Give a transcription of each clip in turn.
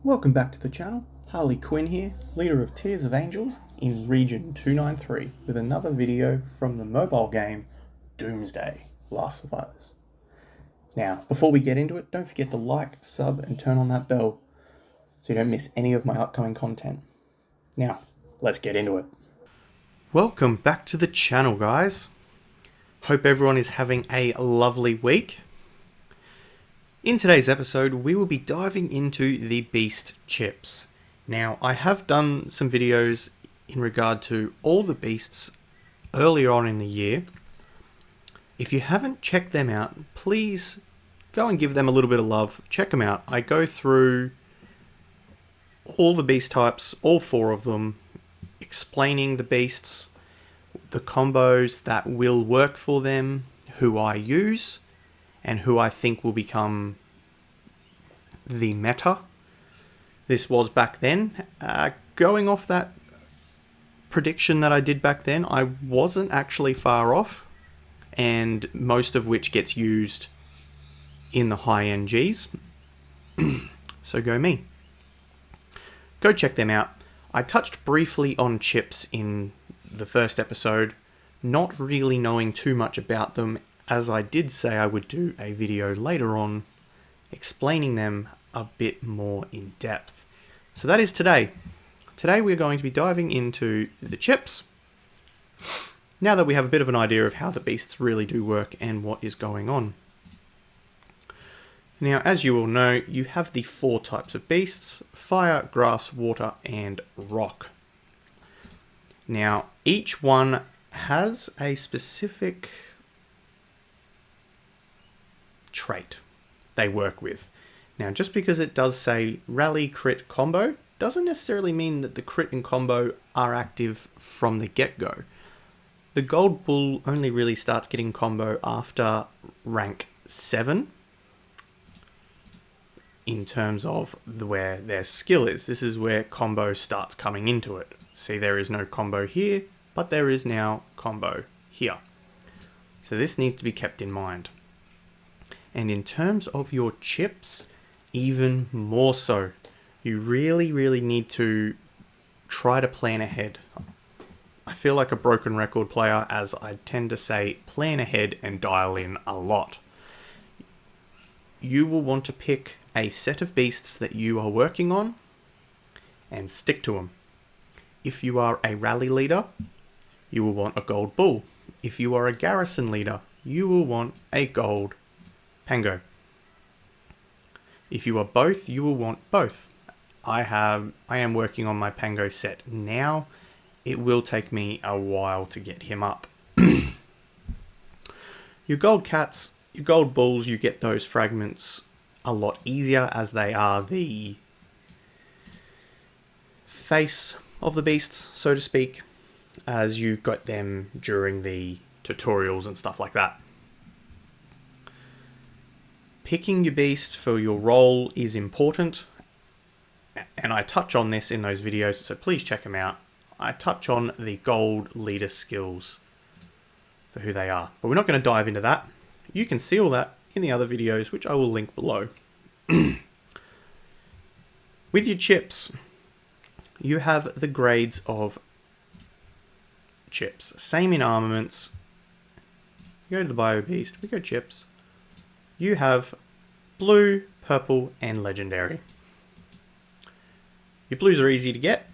Welcome back to the channel. Harley Quinn here, leader of Tears of Angels in Region 293 with another video from the mobile game Doomsday, Last Survivors. Now, before we get into it, don't forget to like, sub and turn on that bell so you don't miss any of my upcoming content. Now, let's get into it. Welcome back to the channel, guys. Hope everyone is having a lovely week. In today's episode, we will be diving into the beast chips. Now, I have done some videos in regard to all the beasts earlier on in the year. If you haven't checked them out, please go and give them a little bit of love. Check them out. I go through all the beast types, all 4 of them, explaining the beasts, the combos that will work for them, who I use, and who I think will become the meta. This was back then. Going off that prediction that I did back then, I wasn't actually far off, and most of which gets used in the high-end Gs. So go me. Go check them out. I touched briefly on chips in the first episode, not really knowing too much about them, as I did say I would do a video later on explaining them a bit more in depth. So that is today. Today we're going to be diving into the chips. Now that we have a bit of an idea of how the beasts really do work and what is going on. Now, as you all know, you have the 4 types of beasts: fire, grass, water, and rock. Now, each one has a specific trait they work with. Now, just because it does say rally crit combo doesn't necessarily mean that the crit and combo are active from the get-go. The gold bull only really starts getting combo after rank 7 in terms of where their skill is. This is where combo starts coming into it. See, there is no combo here, but there is now combo here. So this needs to be kept in mind. And in terms of your chips, even more so. You really need to try to plan ahead. I feel like a broken record player, as I tend to say plan ahead and dial in a lot. You will want to pick a set of beasts that you are working on and stick to them. If you are a rally leader, you will want a gold bull. If you are a garrison leader, you will want a gold Pango. If you are both, you will want both. I am working on my Pango set now. It will take me a while to get him up. Your gold cats, your gold bulls, you get those fragments a lot easier, as they are the face of the beasts, so to speak, as you got them during the tutorials and stuff like that. Picking your beast for your role is important, and I touch on this in those videos, so please check them out. I touch on the gold leader skills for who they are, but we're not going to dive into that. You can see all that in the other videos, which I will link below. With your chips, you have the grades of chips. Same in armaments. You go to the Bio Beast, we go chips. You have blue, purple, and legendary. Your blues are easy to get.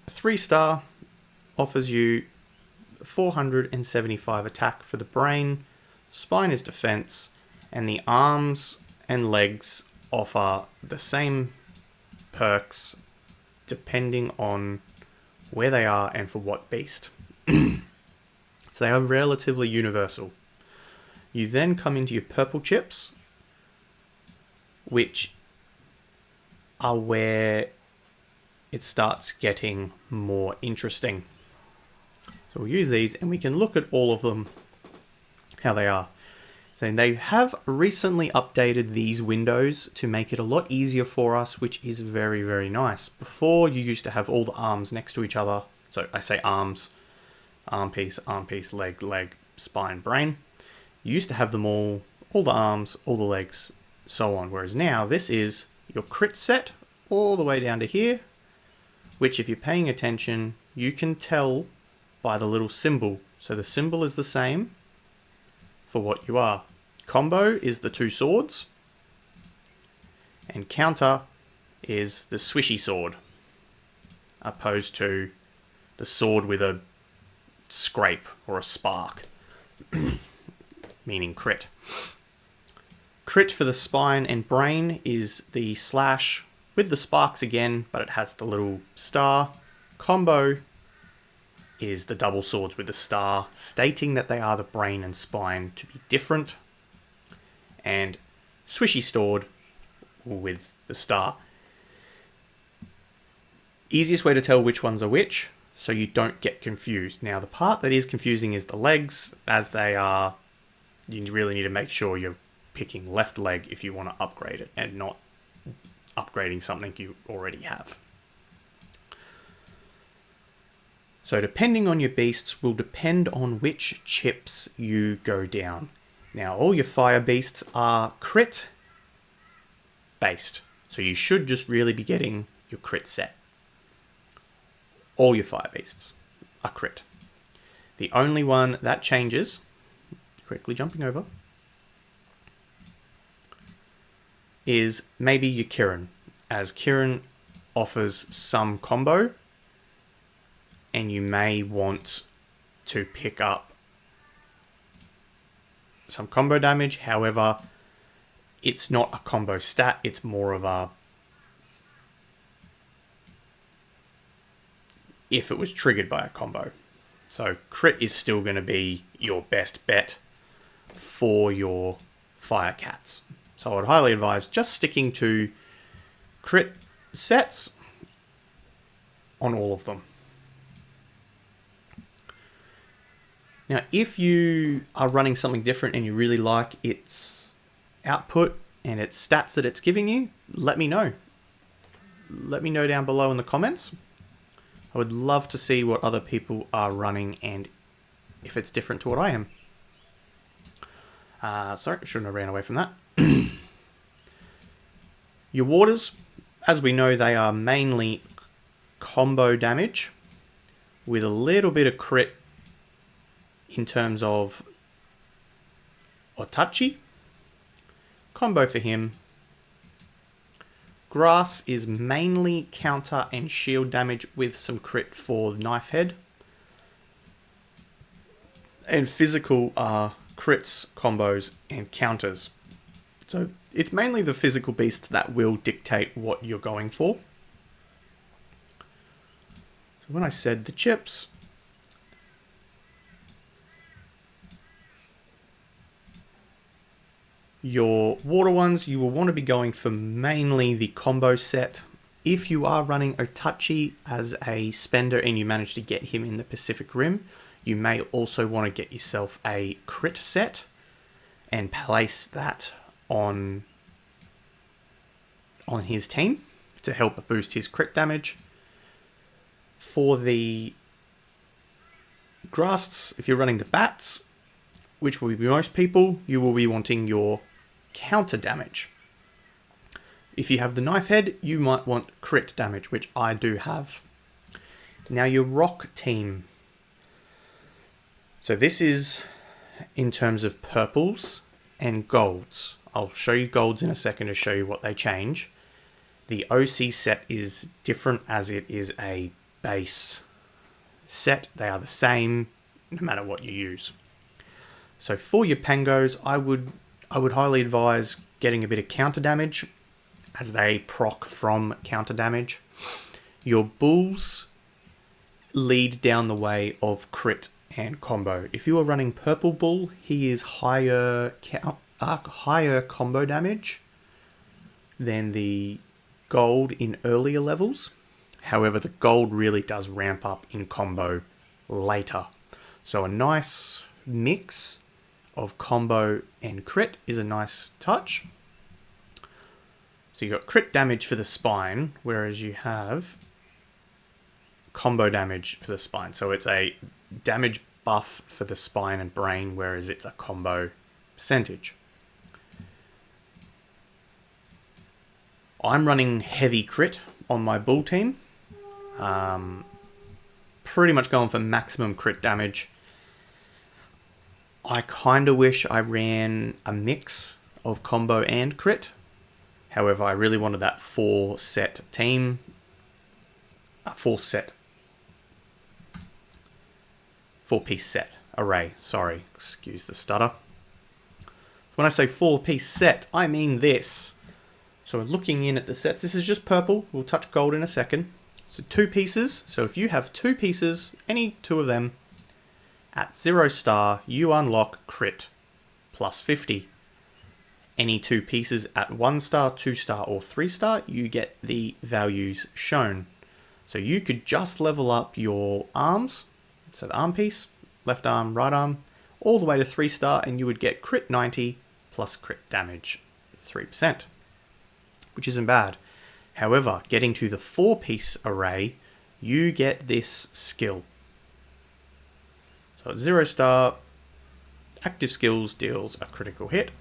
A 3-star offers you 475 attack for the brain, spine is defense, and the arms and legs offer the same perks depending on where they are and for what beast. So they are relatively universal. You then come into your purple chips, which are where it starts getting more interesting. So we'll use these and we can look at all of them, how they are. Then they have recently updated these windows to make it a lot easier for us, which is very nice. Before, you used to have all the arms next to each other. So I say arms, arm piece, leg, spine, brain. You used to have them all the arms, all the legs, so on. Whereas now, this is your crit set all the way down to here, which if you're paying attention, you can tell by the little symbol. So the symbol is the same for what you are. Combo is the two swords, and counter is the swishy sword, opposed to the sword with a scrape or a spark, meaning crit. Crit for the spine and brain is the slash with the sparks again, but it has the little star. Combo is the double swords with the star, stating that they are the brain and spine to be different. And swishy sword with the star. Easiest way to tell which ones are which, so you don't get confused. Now, the part that is confusing is the legs, as they are, you really need to make sure you're picking left leg if you want to upgrade it, and not upgrading something you already have. So depending on your beasts will depend on which chips you go down. Now, all your fire beasts are crit based, so you should just really be getting your crit set. All your fire beasts are crit. The only one that changes, quickly jumping over, is maybe your Kirin, as Kirin offers some combo, and you may want to pick up some combo damage. However, it's not a combo stat, it's more of a if it was triggered by a combo. So crit is still going to be your best bet for your fire cats. So I would highly advise just sticking to crit sets on all of them. Now, if you are running something different and you really like its output and its stats that it's giving you, let me know. Let me know down below in the comments. I would love to see what other people are running and if it's different to what I am. Sorry, I shouldn't have ran away from that. Your waters, as we know, they are mainly combo damage with a little bit of crit in terms of Otachi. Combo for him. Grass is mainly counter and shield damage with some crit for Knife Head. And physical are crits, combos, and counters. So it's mainly the physical beasts that will dictate what you're going for. So when I said the chips, your water ones, you will want to be going for mainly the combo set. If you are running Otachi as a spender and you manage to get him in the Pacific Rim, you may also want to get yourself a crit set and place that on his team to help boost his crit damage. For the grasts, if you're running the bats, which will be most people, you will be wanting your counter damage. If you have the Knife Head, you might want crit damage, which I do have. Now your rock team. So this is in terms of purples and golds. I'll show you golds in a second to show you what they change. The OC set is different as it is a base set. They are the same no matter what you use. So for your Pangos, I would highly advise getting a bit of counter damage as they proc from counter damage. Your bulls lead down the way of crit and combo. If you are running purple bull, he is higher combo damage than the gold in earlier levels. However, the gold really does ramp up in combo later. So a nice mix of combo and crit is a nice touch. So you've got crit damage for the spine, whereas you have combo damage for the spine. So it's a damage buff for the spine and brain, whereas it's a combo percentage. I'm running heavy crit on my bull team. Pretty much going for maximum crit damage. I kind of wish I ran a mix of combo and crit. However, I really wanted that 4-set team. A 4-piece set array. Sorry, excuse the stutter. When I say 4-piece set, I mean this. So we're looking in at the sets. This is just purple. We'll touch gold in a second. So 2 pieces. So if you have 2 pieces, any 2 of them, at 0 star, you unlock crit plus 50. Any 2 pieces at 1 star, 2 star, or 3 star, you get the values shown. So you could just level up your arms, so the arm piece, left arm, right arm, all the way to 3 star, and you would get crit 90 plus crit damage 3%, which isn't bad. However, getting to the 4-piece array, you get this skill. So at 0 star, active skills deals a critical hit,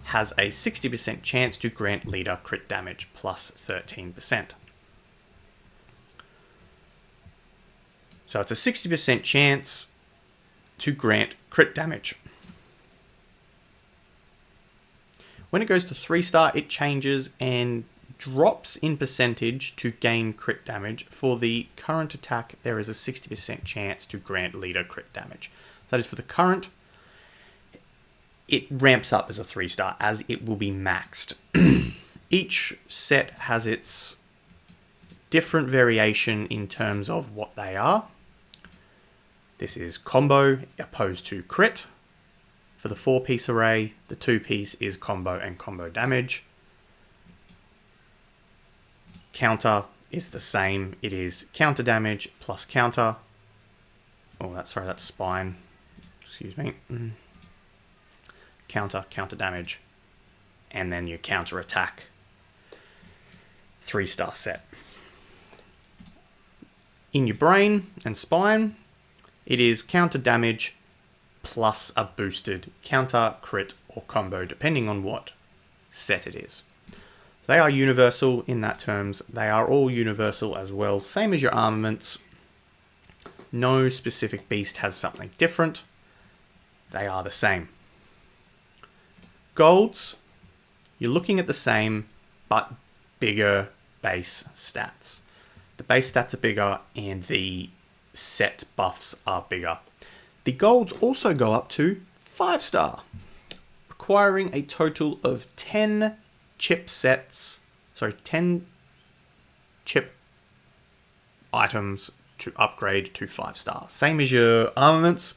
has a 60% chance to grant leader crit damage plus 13%. So it's a 60% chance to grant crit damage. When it goes to 3 star, it changes and drops in percentage to gain crit damage. For the current attack, there is a 60% chance to grant leader crit damage. That is for the current. It ramps up as a 3 star as it will be maxed. Each set has its different variation in terms of what they are. This is combo opposed to crit. For the 4-piece array, the 2-piece is combo and combo damage. Counter is the same. It is counter damage plus counter. Oh, that's spine. Excuse me. Counter damage. And then your counter attack. 3-star set. In your brain and spine, it is counter damage plus a boosted counter, crit, or combo, depending on what set it is. They are universal in that terms. They are all universal as well. Same as your armaments. No specific beast has something different. They are the same. Golds, you're looking at the same, but bigger base stats. The base stats are bigger and the set buffs are bigger. The golds also go up to 5-star, requiring a total of 10 chip items to upgrade to 5-star. Same as your armaments,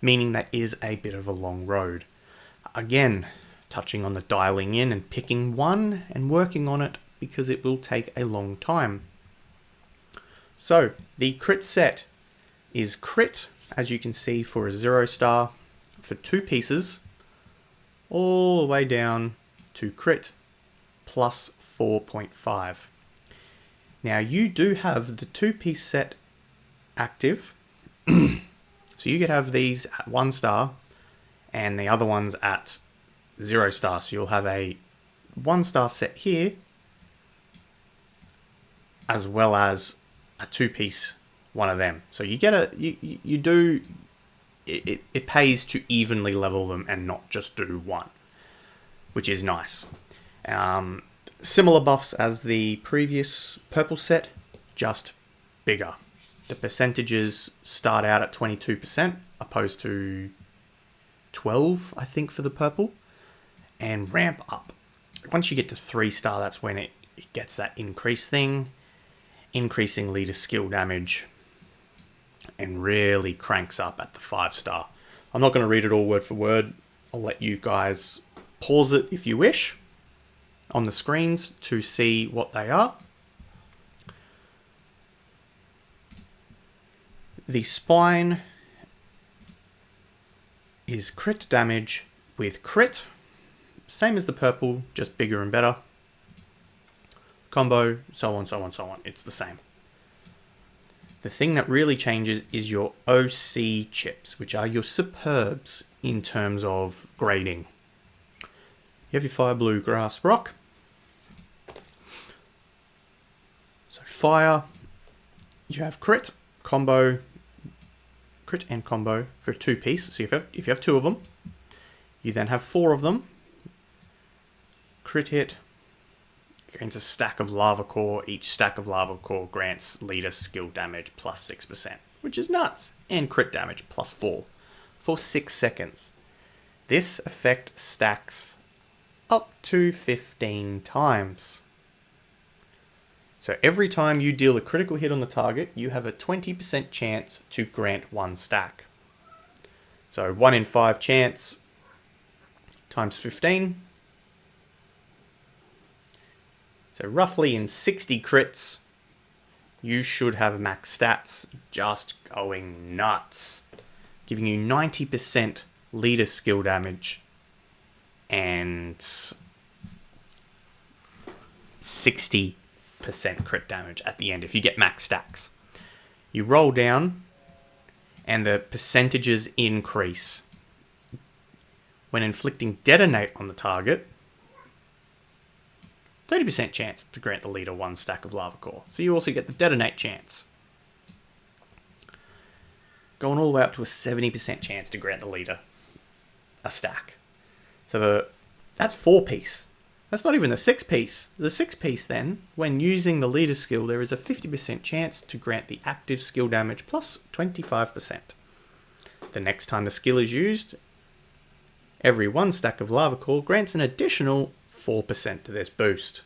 meaning that is a bit of a long road. Again, touching on the dialing in and picking one and working on it because it will take a long time. So the crit set is crit, as you can see, for a 0-star for 2 pieces, all the way down to crit plus 4.5. Now you do have the 2-piece set active, so you could have these at 1-star and the other ones at 0-star. So you'll have a 1-star set here, as well as a 2-piece one of them. So you get it pays to evenly level them and not just do one, which is nice. Similar buffs as the previous purple set, just bigger. The percentages start out at 22% opposed to 12, I think, for the purple, and ramp up. Once you get to 3-star, that's when it gets that increase thing, increasing leader skill damage, and really cranks up at the 5-star. I'm not going to read it all word for word. I'll let you guys pause it if you wish on the screens to see what they are. The spine is crit damage with crit. Same as the purple, just bigger and better. Combo, so on, so on, so on. It's the same. The thing that really changes is your OC chips, which are your superbs in terms of grading. You have your fire blue grass rock. So fire, you have crit, combo, crit and combo for 2-piece. So if you have 2 of them, you then have 4 of them. Crit hit gains a stack of lava core. Each stack of lava core grants leader skill damage plus 6%, which is nuts. And crit damage plus 4 for 6 seconds. This effect stacks up to 15 times. So every time you deal a critical hit on the target, you have a 20% chance to grant 1 stack. So 1 in 5 chance times 15. So roughly in 60 crits, you should have max stats just going nuts, giving you 90% leader skill damage and 60% crit damage at the end if you get max stacks. You roll down and the percentages increase. When inflicting detonate on the target, 30% chance to grant the leader 1 stack of lava core. So you also get the detonate chance. Going all the way up to a 70% chance to grant the leader a stack. So that's 4-piece. That's not even the 6-piece. The 6-piece then, when using the leader skill, there is a 50% chance to grant the active skill damage plus 25%. The next time the skill is used, every 1 stack of lava core grants an additional 4% to this boost.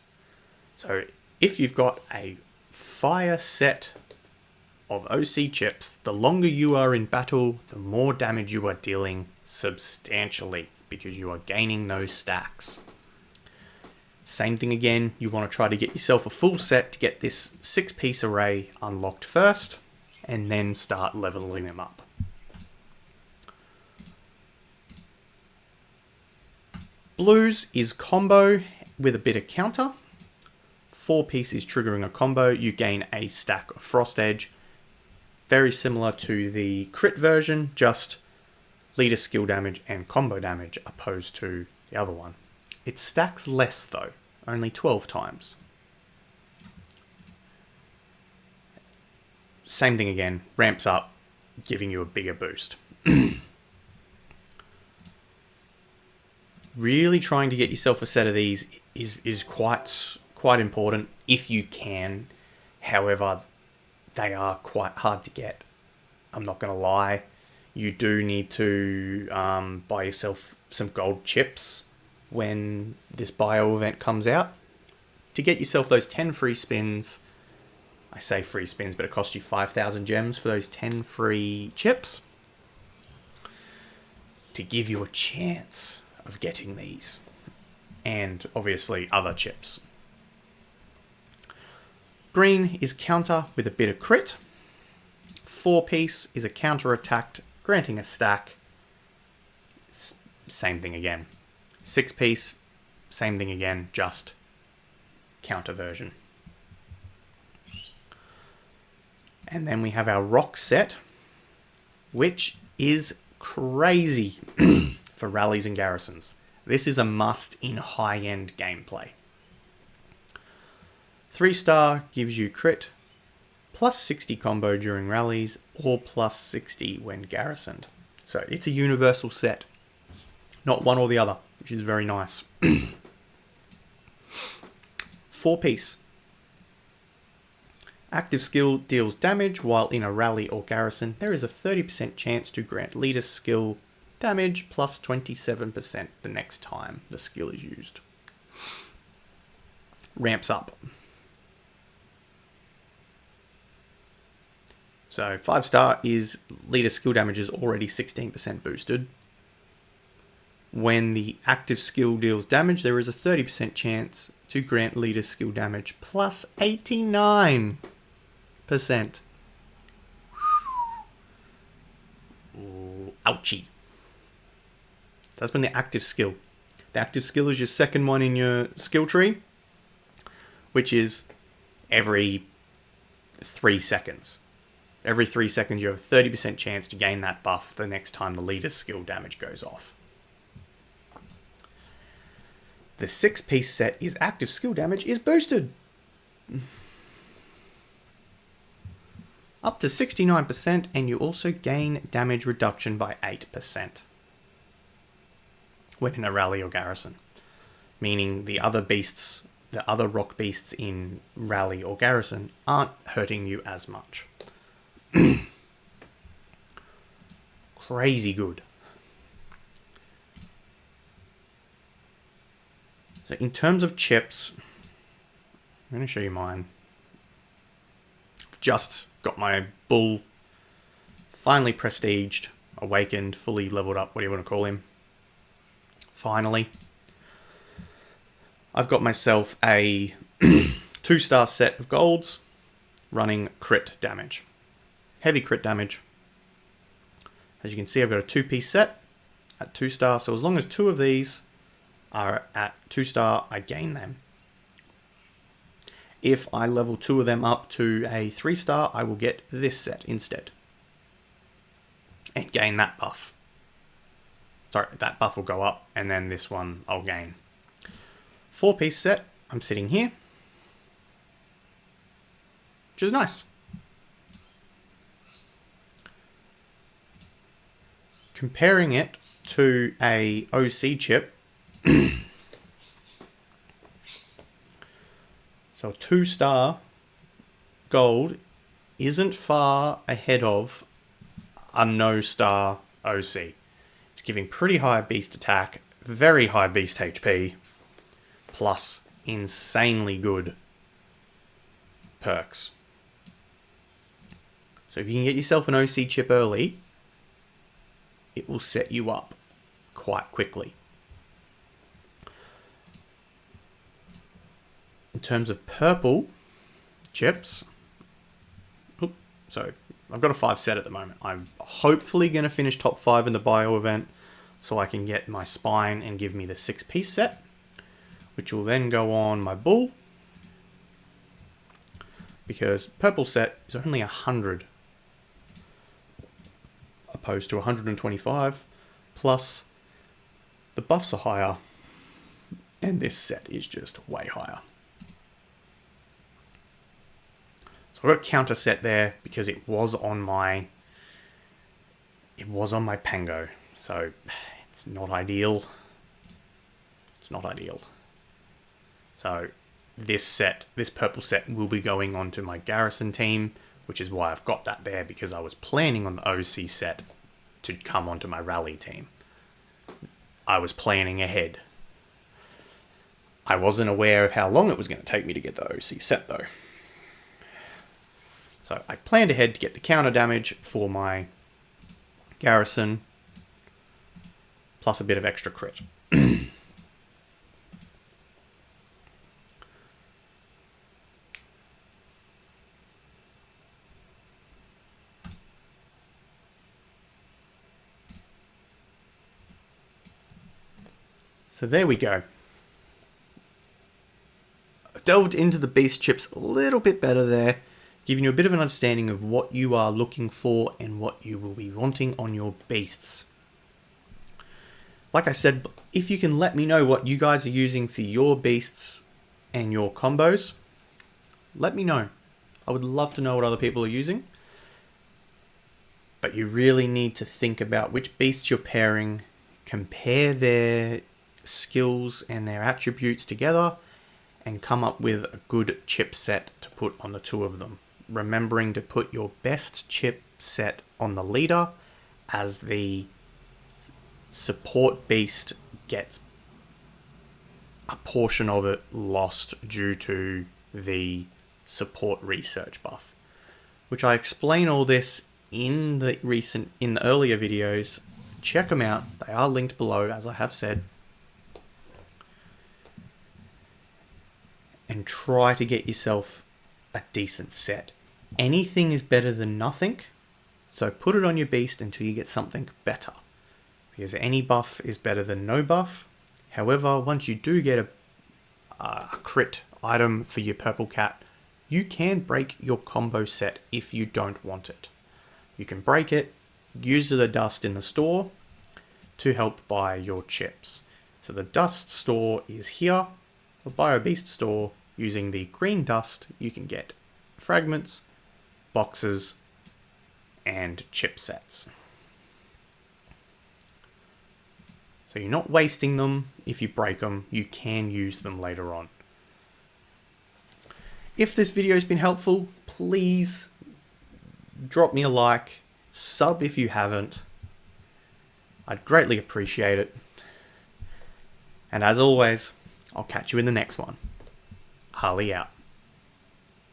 So if you've got a fire set of OC chips, the longer you are in battle, the more damage you are dealing substantially because you are gaining those stacks. Same thing again, you want to try to get yourself a full set to get this 6-piece array unlocked first and then start leveling them up. Blues is combo with a bit of counter. 4-piece is triggering a combo. You gain a stack of Frost Edge. Very similar to the crit version, just leader skill damage and combo damage opposed to the other one. It stacks less though, only 12 times. Same thing again, ramps up, giving you a bigger boost. Really trying to get yourself a set of these is quite important if you can. However, they are quite hard to get. I'm not going to lie. You do need to buy yourself some gold chips when this bio event comes out to get yourself those 10 free spins. I say free spins, but it costs you 5,000 gems for those 10 free chips to give you a chance of getting these, and obviously other chips. Green is counter with a bit of crit. 4-piece is a counter attack, granting a stack. Same thing again. 6-piece, same thing again, just counter version. And then we have our rock set, which is crazy for rallies and garrisons. This is a must in high-end gameplay. 3-star gives you crit, plus 60 combo during rallies, or plus 60 when garrisoned. So it's a universal set. Not one or the other, which is very nice. 4-piece. Active skill deals damage while in a rally or garrison. There is a 30% chance to grant leader skill damage plus 27% the next time the skill is used. Ramps up. So 5-star is leader skill damage is already 16% boosted. When the active skill deals damage, there is a 30% chance to grant leader skill damage plus 89%. Ooh, ouchie. That's been the active skill. The active skill is your second one in your skill tree, which is every 3 seconds. Every 3 seconds, you have a 30% chance to gain that buff the next time the leader's skill damage goes off. The 6-piece set is active skill damage is boosted. up to 69%, and you also gain damage reduction by 8% when in a rally or garrison, meaning the other beasts, the other rock beasts in rally or garrison aren't hurting you as much. Crazy good. So in terms of chips, I'm going to show you mine. Just got my bull finally prestiged, awakened, fully leveled up, whatever you want to call him. Finally. I've got myself a 2-star set of golds running crit damage. Heavy crit damage. As you can see, I've got a 2-piece set at 2-star, so as long as 2 of these are at 2-star, I gain them. If I level 2 of them up to a 3-star, I will get this set instead. And gain that buff. Sorry, that buff will go up, and then this one I'll gain. 4-piece set, I'm sitting here. Which is nice. Comparing it to a OC chip, so 2-star gold isn't far ahead of a no-star OC. It's giving pretty high beast attack, very high beast HP, plus insanely good perks. So if you can get yourself an OC chip early, it will set you up quite quickly. In terms of purple chips, so I've got a 5 set at the moment. I'm hopefully going to finish top 5 in the bio event so I can get my spine and give me the 6-piece set, which will then go on my bull, because purple set is only 100 opposed to 125, plus the buffs are higher, and this set is just way higher. So I've got counter set there because it was on my Pango, so it's not ideal. It's not ideal. So this purple set will be going onto my garrison team, which is why I've got that there, because I was planning on the OC set to come onto my rally team. I was planning ahead. I wasn't aware of how long it was going to take me to get the OC set though. So I planned ahead to get the counter damage for my garrison, plus a bit of extra crit. So there we go. I've delved into the beast chips a little bit better there, giving you a bit of an understanding of what you are looking for and what you will be wanting on your beasts. Like I said, if you can let me know what you guys are using for your beasts and your combos, let me know. I would love to know what other people are using. But you really need to think about which beasts you're pairing, compare their skills and their attributes together, and come up with a good chip set to put on the 2 of them. Remembering to put your best chip set on the leader, as the support beast gets a portion of it lost due to the support research buff, which I explain all this in the earlier videos. Check them out. They are linked below, as I have said. And try to get yourself a decent set. Anything is better than nothing, so put it on your beast until you get something better, because any buff is better than no buff. However, once you do get a crit item for your purple cat, you can break your combo set if you don't want it. You can break it, use the dust in the store to help buy your chips. So the dust store is here. The Bio Beast store, using the green dust, you can get fragments, boxes, and chipsets. So you're not wasting them. If you break them, you can use them later on. If this video has been helpful, please drop me a like, sub if you haven't. I'd greatly appreciate it. And as always, I'll catch you in the next one. Harley out.